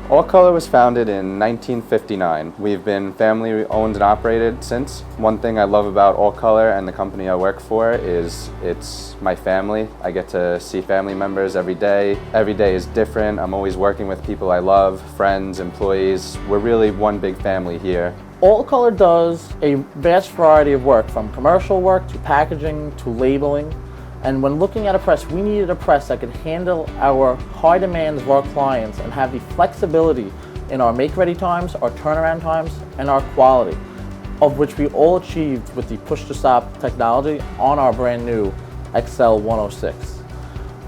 All Color was founded in 1959. We've been family owned and operated since. One thing I love about All Color and the company I work for is it's my family. I get to see family members every day. Every day is different. I'm always working with people I love, friends, employees. We're really one big family here. All Color does a vast variety of work, from commercial work to packaging to labeling. And when looking at a press, we needed a press that could handle our high demands of our clients and have the flexibility in our make-ready times, our turnaround times, and our quality, of which we all achieved with the push-to-stop technology on our brand new XL 106.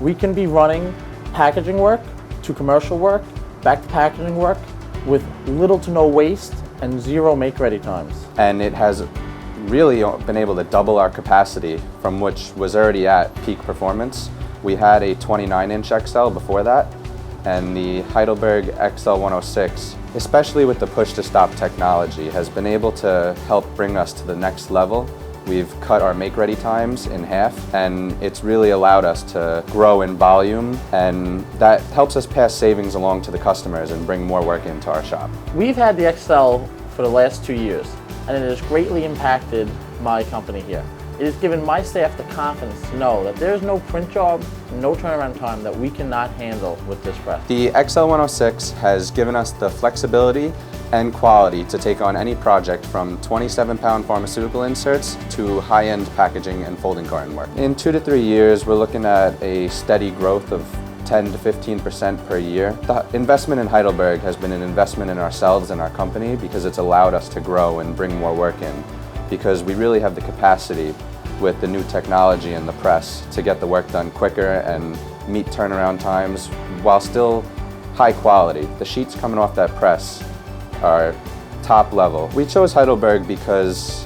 We can be running packaging work to commercial work, back to packaging work, with little to no waste and zero make-ready times. And it has really been able to double our capacity from which was already at peak performance. We had a 29-inch XL before that, and the Heidelberg XL 106, especially with the push-to-stop technology, has been able to help bring us to the next level. We've cut our make-ready times in half, and it's really allowed us to grow in volume, and that helps us pass savings along to the customers and bring more work into our shop. We've had the XL for the last 2 years, and it has greatly impacted my company here. It has given my staff the confidence to know that there is no print job, no turnaround time that we cannot handle with this press. The XL 106 has given us the flexibility and quality to take on any project, from 27-pound pharmaceutical inserts to high-end packaging and folding carton work. In 2 to 3 years, we're looking at a steady growth of 10 to 15% per year. The investment in Heidelberg has been an investment in ourselves and our company, because it's allowed us to grow and bring more work in, because we really have the capacity with the new technology in the press to get the work done quicker and meet turnaround times while still high quality. The sheets coming off that press are top level. We chose Heidelberg because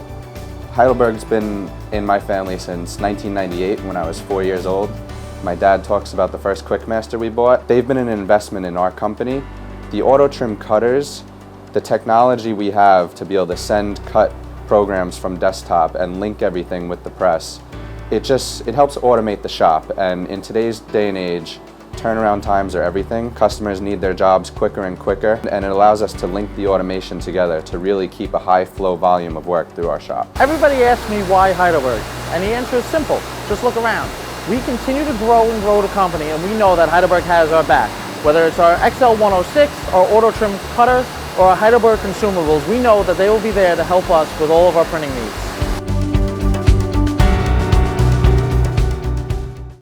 Heidelberg's been in my family since 1998, when I was 4 years old. My dad talks about the first Quickmaster we bought. They've been an investment in our company. The auto trim cutters, the technology we have to be able to send cut programs from desktop and link everything with the press, it helps automate the shop. And in today's day and age, turnaround times are everything. Customers need their jobs quicker and quicker, and it allows us to link the automation together to really keep a high flow volume of work through our shop. Everybody asks me why Heidelberg, and the answer is simple: just look around. We continue to grow and grow the company, and we know that Heidelberg has our back. Whether it's our XL 106, our auto trim cutters, or our Heidelberg consumables, we know that they will be there to help us with all of our printing needs.